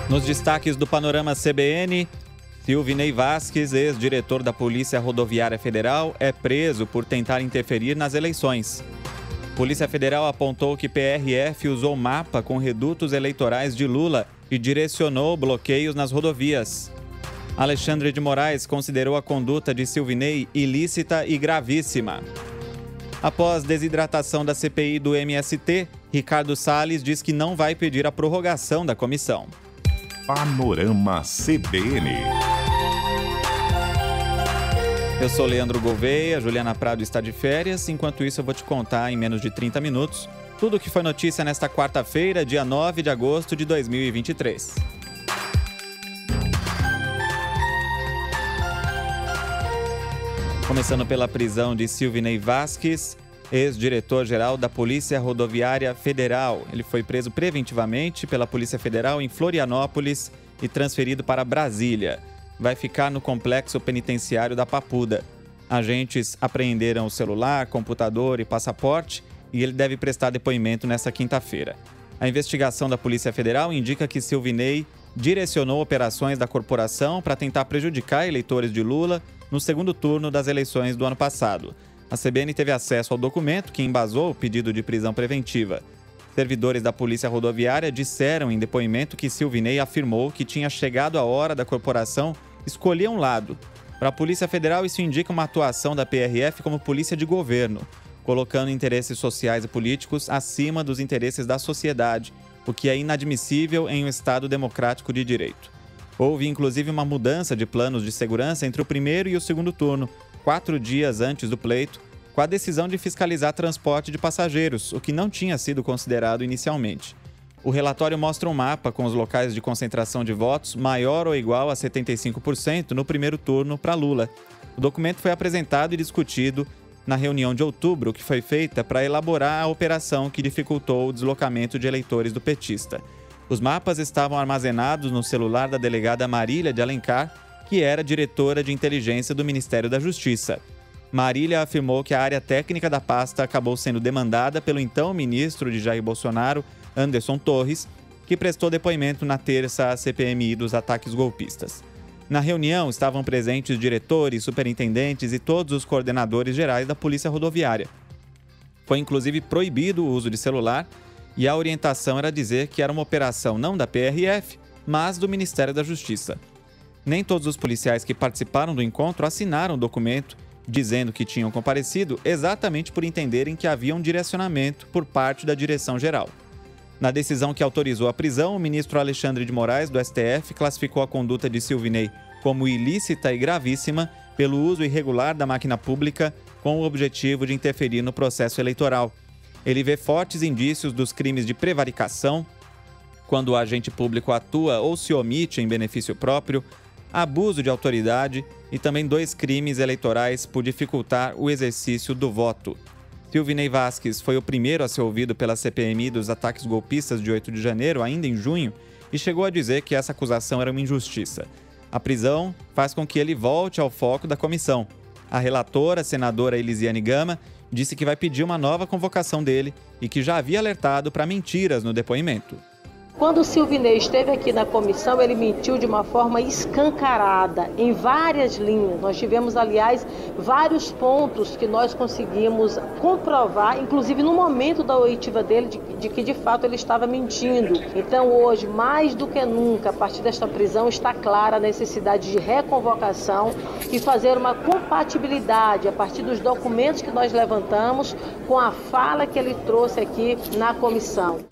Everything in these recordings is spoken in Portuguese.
Nos destaques do Panorama CBN, Silvinei Vasquez, ex-diretor da Polícia Rodoviária Federal, é preso por tentar interferir nas eleições. Polícia Federal apontou que PRF usou mapa com redutos eleitorais de Lula e direcionou bloqueios nas rodovias. Alexandre de Moraes considerou a conduta de Silvinei ilícita e gravíssima. Após desidratação da CPI do MST, Ricardo Salles diz que não vai pedir a prorrogação da comissão. Panorama CBN. Eu sou Leandro Gouveia, Juliana Prado está de férias. Enquanto isso, eu vou te contar em menos de 30 minutos tudo o que foi notícia nesta quarta-feira, dia 9 de agosto de 2023. Começando pela prisão de Silvinei Vasquez, ex-diretor-geral da Polícia Rodoviária Federal. Ele foi preso preventivamente pela Polícia Federal em Florianópolis e transferido para Brasília. Vai ficar no complexo penitenciário da Papuda. Agentes apreenderam o celular, computador e passaporte e ele deve prestar depoimento nesta quinta-feira. A investigação da Polícia Federal indica que Silvinei direcionou operações da corporação para tentar prejudicar eleitores de Lula no segundo turno das eleições do ano passado. A CBN teve acesso ao documento que embasou o pedido de prisão preventiva. Servidores da Polícia Rodoviária disseram em depoimento que Silvinei afirmou que tinha chegado a hora da corporação escolher um lado. Para a Polícia Federal, isso indica uma atuação da PRF como polícia de governo, colocando interesses sociais e políticos acima dos interesses da sociedade, o que é inadmissível em um Estado democrático de direito. Houve, inclusive, uma mudança de planos de segurança entre o primeiro e o segundo turno, 4 dias antes do pleito, com a decisão de fiscalizar transporte de passageiros, o que não tinha sido considerado inicialmente. O relatório mostra um mapa com os locais de concentração de votos maior ou igual a 75% no primeiro turno para Lula. O documento foi apresentado e discutido na reunião de outubro, que foi feita para elaborar a operação que dificultou o deslocamento de eleitores do petista. Os mapas estavam armazenados no celular da delegada Marília de Alencar, que era diretora de inteligência do Ministério da Justiça. Marília afirmou que a área técnica da pasta acabou sendo demandada pelo então ministro de Jair Bolsonaro, Anderson Torres, que prestou depoimento na terça à CPMI dos ataques golpistas. Na reunião estavam presentes diretores, superintendentes e todos os coordenadores gerais da Polícia Rodoviária. Foi inclusive proibido o uso de celular e a orientação era dizer que era uma operação não da PRF, mas do Ministério da Justiça. Nem todos os policiais que participaram do encontro assinaram o documento, dizendo que tinham comparecido exatamente por entenderem que havia um direcionamento por parte da direção geral. Na decisão que autorizou a prisão, o ministro Alexandre de Moraes, do STF, classificou a conduta de Silvinei como ilícita e gravíssima pelo uso irregular da máquina pública com o objetivo de interferir no processo eleitoral. Ele vê fortes indícios dos crimes de prevaricação, quando o agente público atua ou se omite em benefício próprio, abuso de autoridade e também 2 crimes eleitorais por dificultar o exercício do voto. Silvinei Vasquez foi o primeiro a ser ouvido pela CPMI dos ataques golpistas de 8 de janeiro, ainda em junho, e chegou a dizer que essa acusação era uma injustiça. A prisão faz com que ele volte ao foco da comissão. A relatora, a senadora Elisiane Gama, disse que vai pedir uma nova convocação dele e que já havia alertado para mentiras no depoimento. Quando o Silvinei esteve aqui na comissão, ele mentiu de uma forma escancarada, em várias linhas. Nós tivemos, aliás, vários pontos que nós conseguimos comprovar, inclusive no momento da oitiva dele, de que de fato ele estava mentindo. Então hoje, mais do que nunca, a partir desta prisão, está clara a necessidade de reconvocação e fazer uma compatibilidade a partir dos documentos que nós levantamos com a fala que ele trouxe aqui na comissão.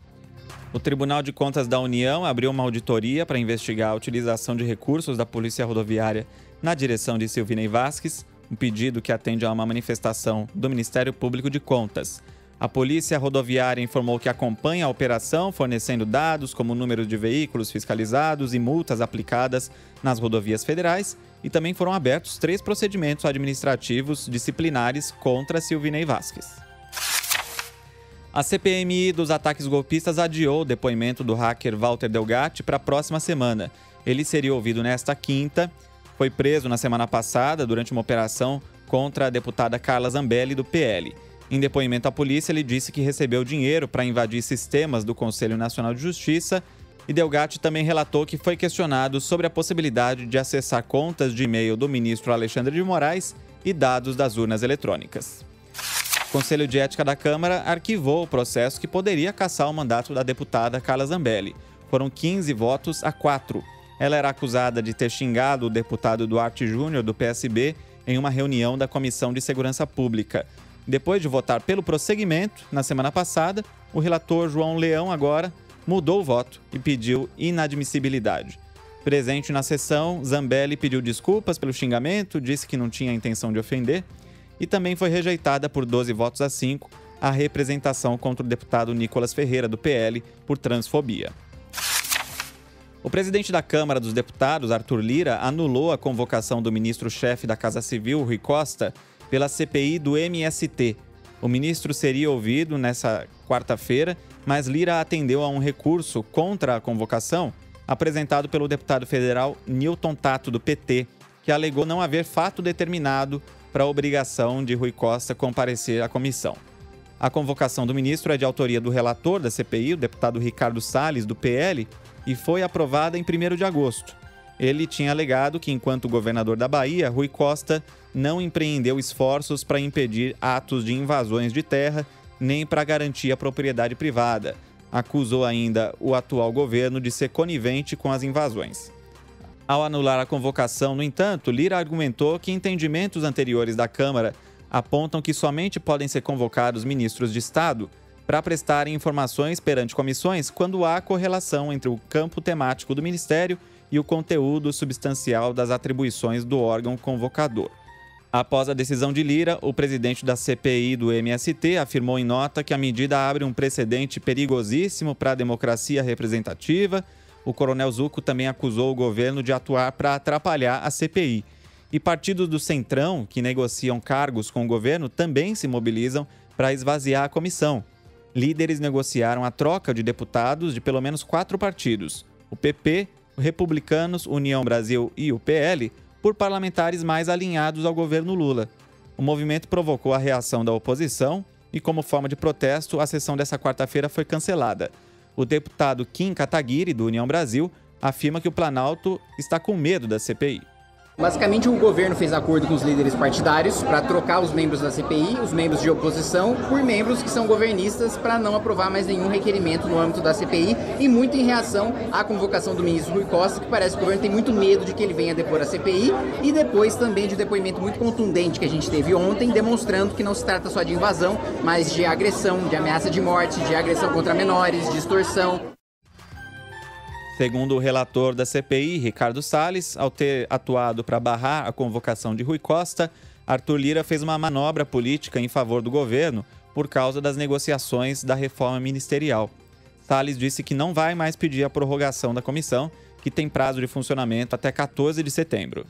O Tribunal de Contas da União abriu uma auditoria para investigar a utilização de recursos da Polícia Rodoviária na direção de Silvinei Vasquez, um pedido que atende a uma manifestação do Ministério Público de Contas. A Polícia Rodoviária informou que acompanha a operação, fornecendo dados como número de veículos fiscalizados e multas aplicadas nas rodovias federais, e também foram abertos 3 procedimentos administrativos disciplinares contra Silvinei Vasquez. A CPMI dos ataques golpistas adiou o depoimento do hacker Walter Delgatti para a próxima semana. Ele seria ouvido nesta quinta. Foi preso na semana passada durante uma operação contra a deputada Carla Zambelli, do PL. Em depoimento à polícia, ele disse que recebeu dinheiro para invadir sistemas do Conselho Nacional de Justiça E Delgatti também relatou que foi questionado sobre a possibilidade de acessar contas de e-mail do ministro Alexandre de Moraes e dados das urnas eletrônicas. O Conselho de Ética da Câmara arquivou o processo que poderia cassar o mandato da deputada Carla Zambelli. Foram 15 votos a 4. Ela era acusada de ter xingado o deputado Duarte Júnior, do PSB, em uma reunião da Comissão de Segurança Pública. Depois de votar pelo prosseguimento, na semana passada, o relator João Leão agora mudou o voto e pediu inadmissibilidade. Presente na sessão, Zambelli pediu desculpas pelo xingamento, disse que não tinha intenção de ofender e também foi rejeitada por 12 votos a 5 a representação contra o deputado Nicolas Ferreira, do PL, por transfobia. O presidente da Câmara dos Deputados, Arthur Lira, anulou a convocação do ministro-chefe da Casa Civil, Rui Costa, pela CPI do MST. O ministro seria ouvido nessa quarta-feira, mas Lira atendeu a um recurso contra a convocação apresentado pelo deputado federal Newton Tato, do PT, que alegou não haver fato determinado para a obrigação de Rui Costa comparecer à comissão. A convocação do ministro é de autoria do relator da CPI, o deputado Ricardo Salles, do PL, e foi aprovada em 1º de agosto. Ele tinha alegado que, enquanto governador da Bahia, Rui Costa não empreendeu esforços para impedir atos de invasões de terra nem para garantir a propriedade privada. Acusou ainda o atual governo de ser conivente com as invasões. Ao anular a convocação, no entanto, Lira argumentou que entendimentos anteriores da Câmara apontam que somente podem ser convocados ministros de Estado para prestarem informações perante comissões quando há correlação entre o campo temático do Ministério e o conteúdo substancial das atribuições do órgão convocador. Após a decisão de Lira, o presidente da CPI do MST afirmou em nota que a medida abre um precedente perigosíssimo para a democracia representativa. O coronel Zucco também acusou o governo de atuar para atrapalhar a CPI. E partidos do Centrão, que negociam cargos com o governo, também se mobilizam para esvaziar a comissão. Líderes negociaram a troca de deputados de pelo menos 4 partidos, o PP, o Republicanos, União Brasil e o PL, por parlamentares mais alinhados ao governo Lula. O movimento provocou a reação da oposição e, como forma de protesto, a sessão dessa quarta-feira foi cancelada. O deputado Kim Kataguiri, do União Brasil, afirma que o Planalto está com medo da CPI. Basicamente, o governo fez acordo com os líderes partidários para trocar os membros da CPI, os membros de oposição, por membros que são governistas para não aprovar mais nenhum requerimento no âmbito da CPI e muito em reação à convocação do ministro Rui Costa, que parece que o governo tem muito medo de que ele venha depor a CPI e depois também de um depoimento muito contundente que a gente teve ontem, demonstrando que não se trata só de invasão, mas de agressão, de ameaça de morte, de agressão contra menores, de extorsão. Segundo o relator da CPI, Ricardo Salles, ao ter atuado para barrar a convocação de Rui Costa, Arthur Lira fez uma manobra política em favor do governo por causa das negociações da reforma ministerial. Salles disse que não vai mais pedir a prorrogação da comissão, que tem prazo de funcionamento até 14 de setembro.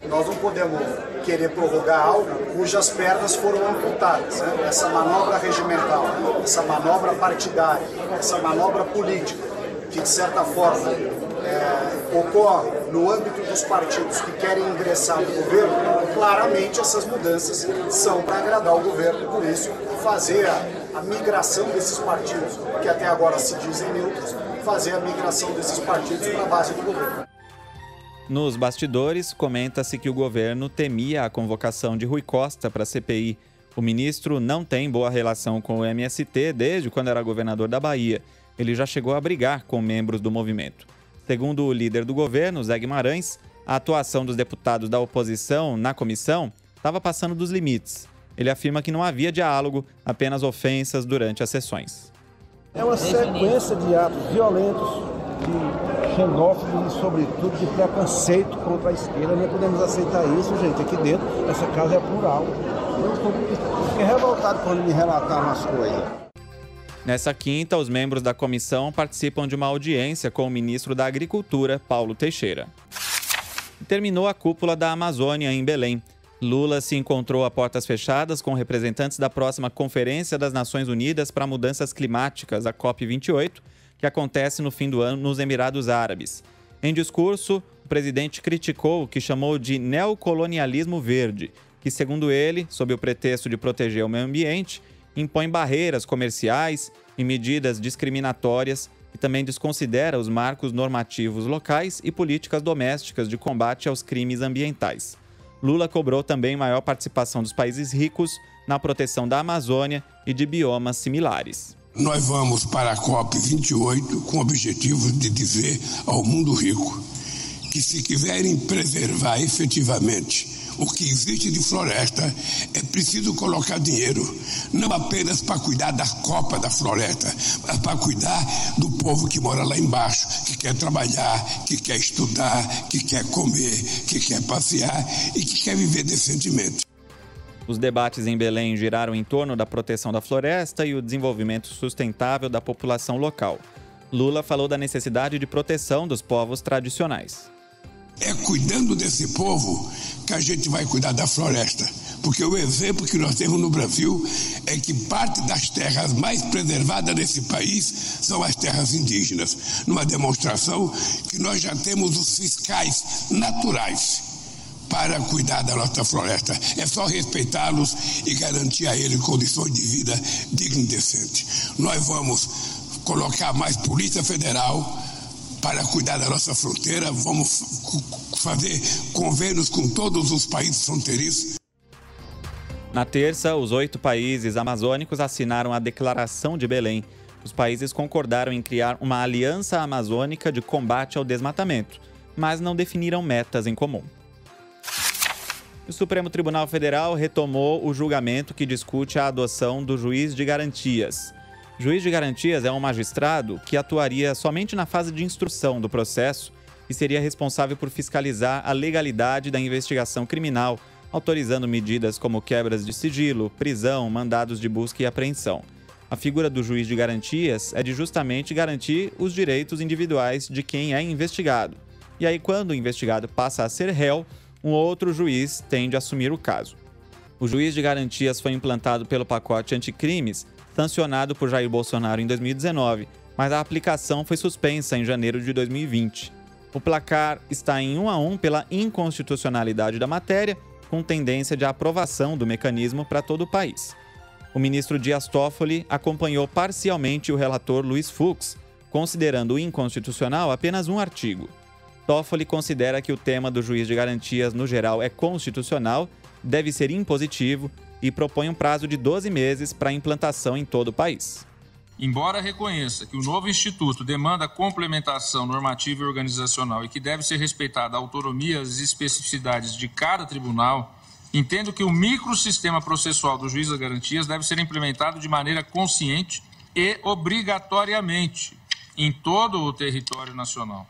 Nós não podemos querer prorrogar algo cujas pernas foram amputadas, né? Essa manobra regimental, essa manobra partidária, essa manobra política, que de certa forma ocorre no âmbito dos partidos que querem ingressar no governo, claramente essas mudanças são para agradar o governo e por isso fazer a migração desses partidos, que até agora se dizem neutros, fazer a migração desses partidos para a base do governo. Nos bastidores, comenta-se que o governo temia a convocação de Rui Costa para a CPI. O ministro não tem boa relação com o MST desde quando era governador da Bahia. Ele já chegou a brigar com membros do movimento. Segundo o líder do governo, Zé Guimarães, a atuação dos deputados da oposição na comissão estava passando dos limites. Ele afirma que não havia diálogo, apenas ofensas durante as sessões. É uma sequência de atos violentos, de xenófobos e, sobretudo, de preconceito contra a esquerda. Não podemos aceitar isso, gente. Aqui dentro, essa casa é plural. Eu fiquei revoltado quando me relataram as coisas. Nessa quinta, os membros da comissão participam de uma audiência com o ministro da Agricultura, Paulo Teixeira. Terminou a cúpula da Amazônia em Belém. Lula se encontrou a portas fechadas com representantes da próxima Conferência das Nações Unidas para Mudanças Climáticas, a COP28, que acontece no fim do ano nos Emirados Árabes. Em discurso, o presidente criticou o que chamou de neocolonialismo verde, que, segundo ele, sob o pretexto de proteger o meio ambiente, impõe barreiras comerciais e medidas discriminatórias e também desconsidera os marcos normativos locais e políticas domésticas de combate aos crimes ambientais. Lula cobrou também maior participação dos países ricos na proteção da Amazônia e de biomas similares. Nós vamos para a COP28 com o objetivo de dizer ao mundo rico que, se quiserem preservar efetivamente o que existe de floresta, é preciso colocar dinheiro, não apenas para cuidar da copa da floresta, mas para cuidar do povo que mora lá embaixo, que quer trabalhar, que quer estudar, que quer comer, que quer passear e que quer viver decentemente. Os debates em Belém giraram em torno da proteção da floresta e o desenvolvimento sustentável da população local. Lula falou da necessidade de proteção dos povos tradicionais. É cuidando desse povo que a gente vai cuidar da floresta, porque o exemplo que nós temos no Brasil é que parte das terras mais preservadas desse país são as terras indígenas, numa demonstração que nós já temos os fiscais naturais para cuidar da nossa floresta. É só respeitá-los e garantir a eles condições de vida dignas e decentes. Nós vamos colocar mais Polícia Federal para cuidar da nossa fronteira, vamos fazer convênios com todos os países fronteiriços. Na terça, os 8 países amazônicos assinaram a Declaração de Belém. Os países concordaram em criar uma aliança amazônica de combate ao desmatamento, mas não definiram metas em comum. O Supremo Tribunal Federal retomou o julgamento que discute a adoção do juiz de garantias. Juiz de garantias é um magistrado que atuaria somente na fase de instrução do processo e seria responsável por fiscalizar a legalidade da investigação criminal, autorizando medidas como quebras de sigilo, prisão, mandados de busca e apreensão. A figura do juiz de garantias é de justamente garantir os direitos individuais de quem é investigado. E aí, quando o investigado passa a ser réu, um outro juiz tem de assumir o caso. O juiz de garantias foi implantado pelo pacote anticrimes, sancionado por Jair Bolsonaro em 2019, mas a aplicação foi suspensa em janeiro de 2020. O placar está em 1-1 pela inconstitucionalidade da matéria, com tendência de aprovação do mecanismo para todo o país. O ministro Dias Toffoli acompanhou parcialmente o relator Luiz Fux, considerando inconstitucional apenas um artigo. Toffoli considera que o tema do juiz de garantias, no geral, é constitucional, deve ser impositivo e propõe um prazo de 12 meses para a implantação em todo o país. Embora reconheça que o novo instituto demanda complementação normativa e organizacional e que deve ser respeitada a autonomia e as especificidades de cada tribunal, entendo que o microsistema processual do juiz das garantias deve ser implementado de maneira consciente e obrigatoriamente em todo o território nacional.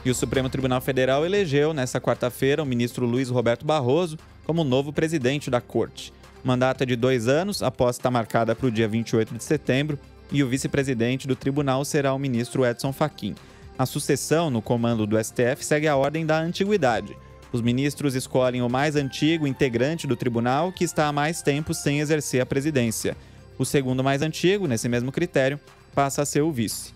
E o Supremo Tribunal Federal elegeu, nesta quarta-feira, o ministro Luiz Roberto Barroso como novo presidente da Corte. O mandato é de 2 anos, a posse está marcada para o dia 28 de setembro, e o vice-presidente do tribunal será o ministro Edson Fachin. A sucessão no comando do STF segue a ordem da antiguidade. Os ministros escolhem o mais antigo integrante do tribunal, que está há mais tempo sem exercer a presidência. O segundo mais antigo, nesse mesmo critério, passa a ser o vice.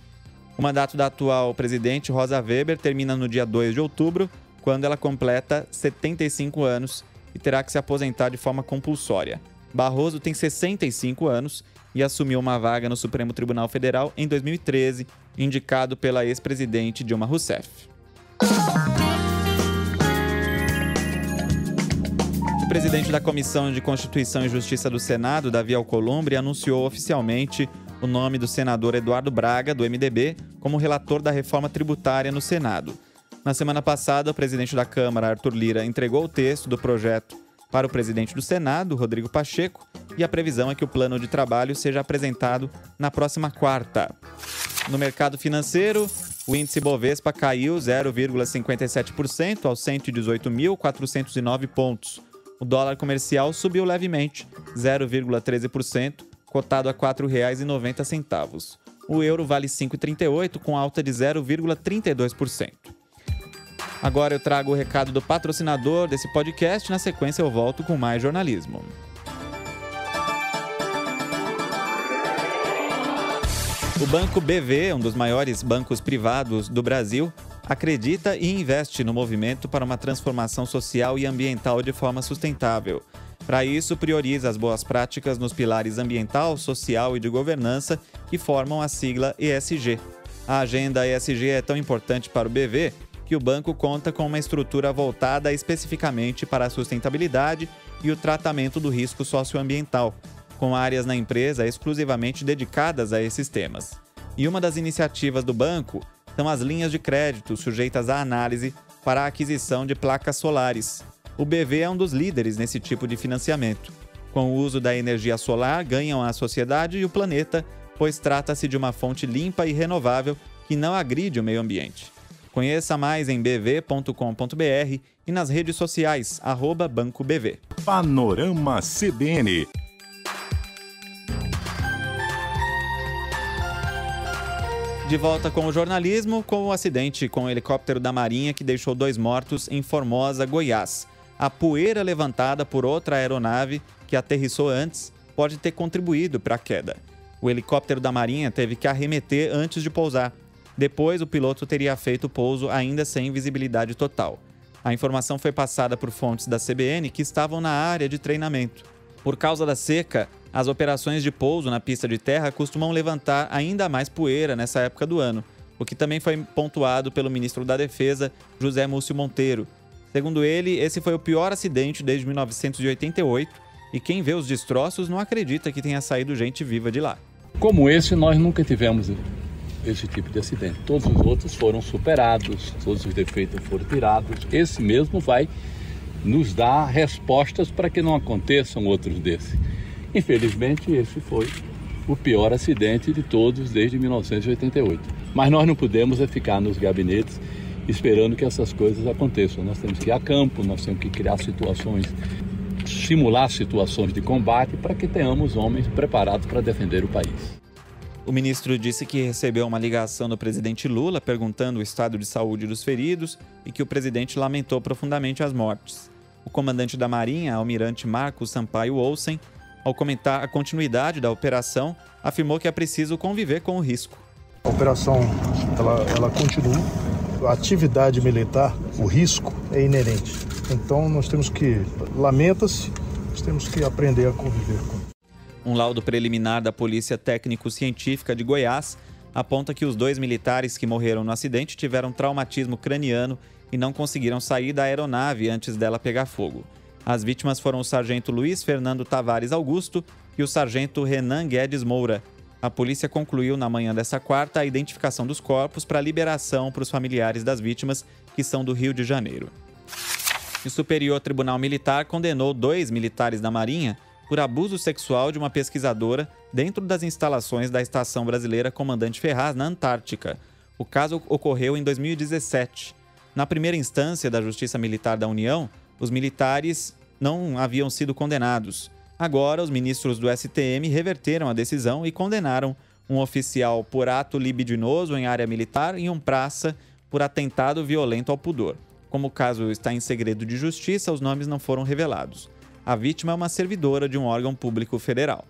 O mandato da atual presidente, Rosa Weber, termina no dia 2 de outubro, quando ela completa 75 anos e terá que se aposentar de forma compulsória. Barroso tem 65 anos e assumiu uma vaga no Supremo Tribunal Federal em 2013, indicado pela ex-presidente Dilma Rousseff. O presidente da Comissão de Constituição e Justiça do Senado, Davi Alcolumbre, anunciou oficialmente o nome do senador Eduardo Braga, do MDB, como relator da reforma tributária no Senado. Na semana passada, o presidente da Câmara, Arthur Lira, entregou o texto do projeto para o presidente do Senado, Rodrigo Pacheco, e a previsão é que o plano de trabalho seja apresentado na próxima quarta. No mercado financeiro, o índice Bovespa caiu 0,57% aos 118.409 pontos. O dólar comercial subiu levemente, 0,13%, cotado a R$ 4,90. O euro vale R$ 5,38, com alta de 0,32%. Agora eu trago o recado do patrocinador desse podcast. Na sequência eu volto com mais jornalismo. O Banco BV, um dos maiores bancos privados do Brasil, acredita e investe no movimento para uma transformação social e ambiental de forma sustentável. Para isso, prioriza as boas práticas nos pilares ambiental, social e de governança que formam a sigla ESG. A agenda ESG é tão importante para o BV que o banco conta com uma estrutura voltada especificamente para a sustentabilidade e o tratamento do risco socioambiental, com áreas na empresa exclusivamente dedicadas a esses temas. E uma das iniciativas do banco são as linhas de crédito sujeitas à análise para a aquisição de placas solares. O BV é um dos líderes nesse tipo de financiamento. Com o uso da energia solar, ganham a sociedade e o planeta, pois trata-se de uma fonte limpa e renovável que não agride o meio ambiente. Conheça mais em bv.com.br e nas redes sociais, @BancoBV. Panorama CBN. De volta com o jornalismo, com o acidente com o helicóptero da Marinha que deixou 2 mortos em Formosa, Goiás. A poeira levantada por outra aeronave que aterrissou antes pode ter contribuído para a queda. O helicóptero da Marinha teve que arremeter antes de pousar. Depois, o piloto teria feito o pouso ainda sem visibilidade total. A informação foi passada por fontes da CBN que estavam na área de treinamento. Por causa da seca, as operações de pouso na pista de terra costumam levantar ainda mais poeira nessa época do ano, o que também foi pontuado pelo ministro da Defesa, José Múcio Monteiro. Segundo ele, esse foi o pior acidente desde 1988 e quem vê os destroços não acredita que tenha saído gente viva de lá. Como esse, nós nunca tivemos esse tipo de acidente. Todos os outros foram superados, todos os defeitos foram tirados. Esse mesmo vai nos dar respostas para que não aconteçam outros desses. Infelizmente, esse foi o pior acidente de todos desde 1988. Mas nós não podemos ficar nos gabinetes esperando que essas coisas aconteçam. Nós temos que ir a campo, nós temos que criar situações, simular situações de combate para que tenhamos homens preparados para defender o país. O ministro disse que recebeu uma ligação do presidente Lula perguntando o estado de saúde dos feridos e que o presidente lamentou profundamente as mortes. O comandante da Marinha, almirante Marcos Sampaio Olsen, ao comentar a continuidade da operação, afirmou que é preciso conviver com o risco. A operação ela continua. A atividade militar, o risco é inerente. Então nós temos que, lamenta-se, nós temos que aprender a conviver com isso. Um laudo preliminar da Polícia Técnico-Científica de Goiás aponta que os 2 militares que morreram no acidente tiveram traumatismo craniano e não conseguiram sair da aeronave antes dela pegar fogo. As vítimas foram o sargento Luiz Fernando Tavares Augusto e o sargento Renan Guedes Moura. A polícia concluiu na manhã dessa quarta a identificação dos corpos para liberação para os familiares das vítimas, que são do Rio de Janeiro. O Superior Tribunal Militar condenou 2 militares da Marinha por abuso sexual de uma pesquisadora dentro das instalações da Estação Brasileira Comandante Ferraz, na Antártica. O caso ocorreu em 2017. Na primeira instância da Justiça Militar da União, os militares não haviam sido condenados. Agora, os ministros do STM reverteram a decisão e condenaram um oficial por ato libidinoso em área militar e um praça por atentado violento ao pudor. Como o caso está em segredo de justiça, os nomes não foram revelados. A vítima é uma servidora de um órgão público federal.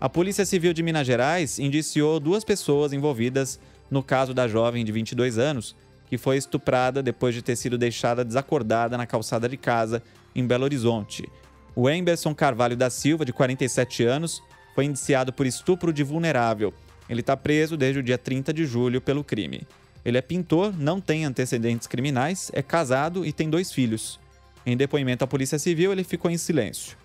A Polícia Civil de Minas Gerais indiciou 2 pessoas envolvidas no caso da jovem de 22 anos, que foi estuprada depois de ter sido deixada desacordada na calçada de casa, em Belo Horizonte. O Emberson Carvalho da Silva, de 47 anos, foi indiciado por estupro de vulnerável. Ele está preso desde o dia 30 de julho pelo crime. Ele é pintor, não tem antecedentes criminais, é casado e tem 2 filhos. Em depoimento à Polícia Civil, ele ficou em silêncio.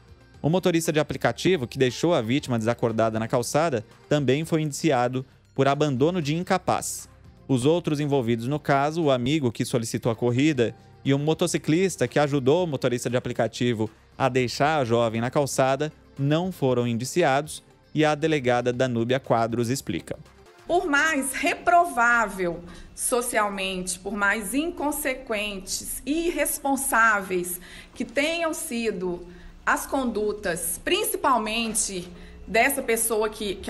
O motorista de aplicativo, que deixou a vítima desacordada na calçada, também foi indiciado por abandono de incapaz. Os outros envolvidos no caso, o amigo que solicitou a corrida e um motociclista que ajudou o motorista de aplicativo a deixar a jovem na calçada, não foram indiciados e a delegada Danúbia Quadros explica. Por mais reprovável socialmente, por mais inconsequentes e irresponsáveis que tenham sido as condutas, principalmente dessa pessoa que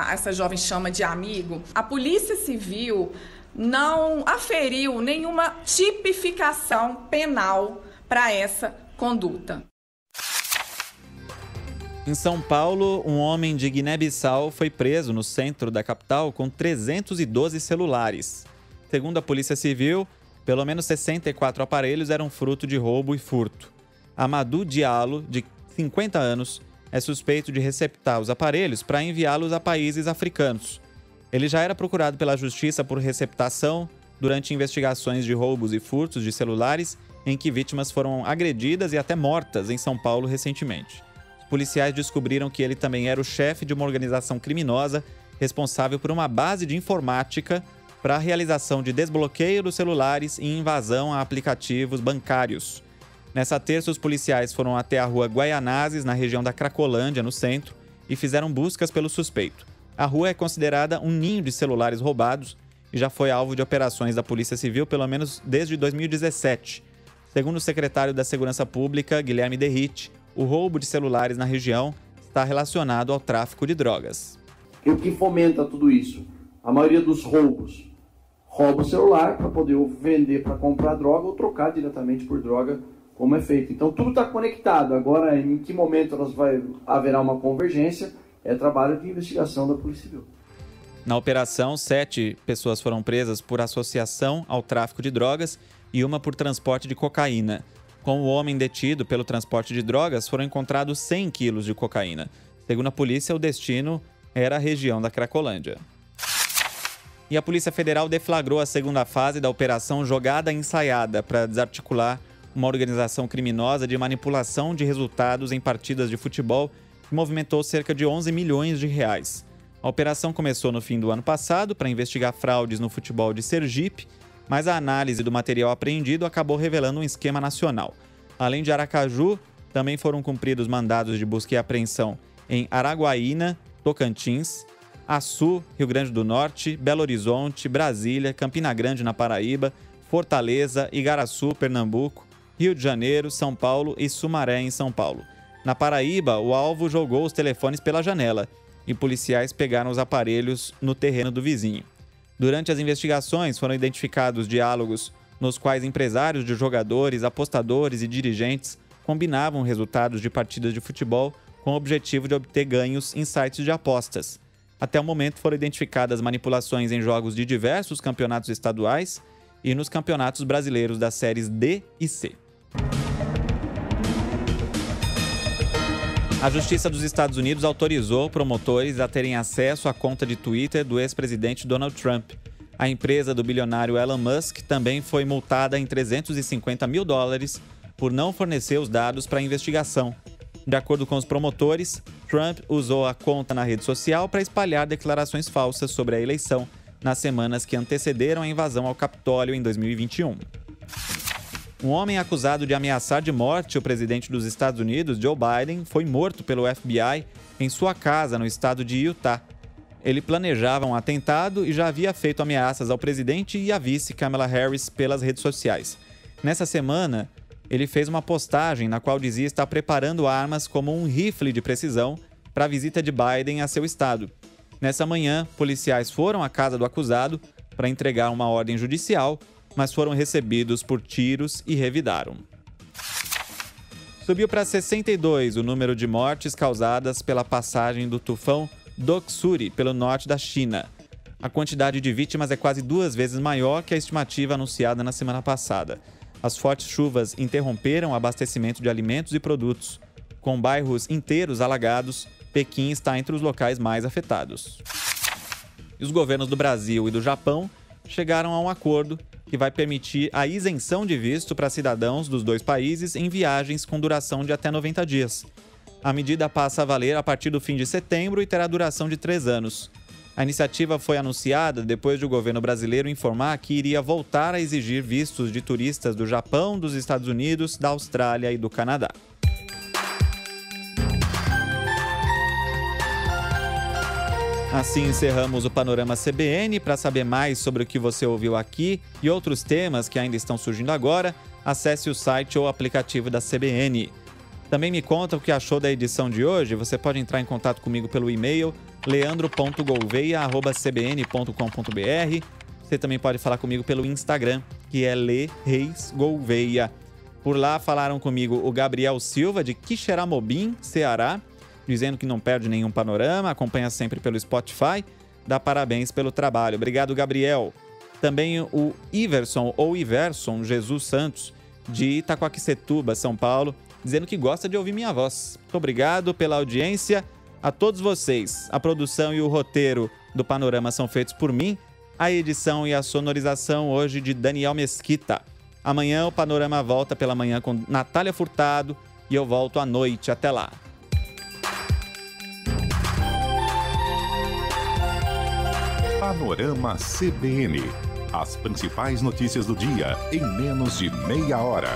essa jovem chama de amigo, a Polícia Civil não aferiu nenhuma tipificação penal para essa conduta. Em São Paulo, um homem de Guiné-Bissau foi preso no centro da capital com 312 celulares. Segundo a Polícia Civil, pelo menos 64 aparelhos eram fruto de roubo e furto. Amadou Diallo, de 50 anos, é suspeito de receptar os aparelhos para enviá-los a países africanos. Ele já era procurado pela Justiça por receptação durante investigações de roubos e furtos de celulares em que vítimas foram agredidas e até mortas em São Paulo recentemente. Os policiais descobriram que ele também era o chefe de uma organização criminosa responsável por uma base de informática para a realização de desbloqueio dos celulares e invasão a aplicativos bancários. Nessa terça, os policiais foram até a rua Guaianazes, na região da Cracolândia, no centro, e fizeram buscas pelo suspeito. A rua é considerada um ninho de celulares roubados e já foi alvo de operações da Polícia Civil pelo menos desde 2017. Segundo o secretário da Segurança Pública, Guilherme Derrite, o roubo de celulares na região está relacionado ao tráfico de drogas. E o que fomenta tudo isso? A maioria dos roubos rouba o celular para poder vender para comprar droga ou trocar diretamente por droga, como é feito. Então tudo está conectado. Agora, em que momento haverá uma convergência? É trabalho de investigação da Polícia Civil. Na operação, 7 pessoas foram presas por associação ao tráfico de drogas e uma por transporte de cocaína. Com o homem detido pelo transporte de drogas, foram encontrados 100 quilos de cocaína. Segundo a polícia, o destino era a região da Cracolândia. E a Polícia Federal deflagrou a segunda fase da Operação Jogada Ensaiada para desarticular uma organização criminosa de manipulação de resultados em partidas de futebol que movimentou cerca de 11 milhões de reais. A operação começou no fim do ano passado para investigar fraudes no futebol de Sergipe, mas a análise do material apreendido acabou revelando um esquema nacional. Além de Aracaju, também foram cumpridos mandados de busca e apreensão em Araguaína, Tocantins, Açu, Rio Grande do Norte, Belo Horizonte, Brasília, Campina Grande, na Paraíba, Fortaleza, Igaraçu, Pernambuco, Rio de Janeiro, São Paulo e Sumaré, em São Paulo. Na Paraíba, o alvo jogou os telefones pela janela e policiais pegaram os aparelhos no terreno do vizinho. Durante as investigações, foram identificados diálogos nos quais empresários de jogadores, apostadores e dirigentes combinavam resultados de partidas de futebol com o objetivo de obter ganhos em sites de apostas. Até o momento, foram identificadas manipulações em jogos de diversos campeonatos estaduais e nos campeonatos brasileiros das séries D e C. A Justiça dos Estados Unidos autorizou promotores a terem acesso à conta de Twitter do ex-presidente Donald Trump. A empresa do bilionário Elon Musk também foi multada em $350 mil por não fornecer os dados para a investigação. De acordo com os promotores, Trump usou a conta na rede social para espalhar declarações falsas sobre a eleição nas semanas que antecederam a invasão ao Capitólio em 2021. Um homem acusado de ameaçar de morte o presidente dos Estados Unidos, Joe Biden, foi morto pelo FBI em sua casa no estado de Utah. Ele planejava um atentado e já havia feito ameaças ao presidente e à vice Kamala Harris pelas redes sociais. Nessa semana, ele fez uma postagem na qual dizia estar preparando armas como um rifle de precisão para a visita de Biden a seu estado. Nessa manhã, policiais foram à casa do acusado para entregar uma ordem judicial, mas foram recebidos por tiros e revidaram. Subiu para 62 o número de mortes causadas pela passagem do tufão Doksuri pelo norte da China. A quantidade de vítimas é quase 2 vezes maior que a estimativa anunciada na semana passada. As fortes chuvas interromperam o abastecimento de alimentos e produtos. Com bairros inteiros alagados, Pequim está entre os locais mais afetados. E os governos do Brasil e do Japão chegaram a um acordo que vai permitir a isenção de visto para cidadãos dos dois países em viagens com duração de até 90 dias. A medida passa a valer a partir do fim de setembro e terá duração de 3 anos. A iniciativa foi anunciada depois de o governo brasileiro informar que iria voltar a exigir vistos de turistas do Japão, dos Estados Unidos, da Austrália e do Canadá. Assim encerramos o Panorama CBN. Para saber mais sobre o que você ouviu aqui e outros temas que ainda estão surgindo agora, acesse o site ou aplicativo da CBN. Também me conta o que achou da edição de hoje. Você pode entrar em contato comigo pelo e-mail leandro.gouveia@cbn.com.br. Você também pode falar comigo pelo Instagram, que é Le Reis Gouveia. Por lá falaram comigo o Gabriel Silva, de Quixeramobim, Ceará, dizendo que não perde nenhum panorama, acompanha sempre pelo Spotify, dá parabéns pelo trabalho. Obrigado, Gabriel. Também o Iverson, ou Iverson Jesus Santos, de Itacoaquecetuba, São Paulo, dizendo que gosta de ouvir minha voz. Muito obrigado pela audiência a todos vocês. A produção e o roteiro do Panorama são feitos por mim, a edição e a sonorização hoje de Daniel Mesquita. Amanhã o Panorama volta pela manhã com Natália Furtado e eu volto à noite. Até lá. Panorama CBN. As principais notícias do dia em menos de meia hora.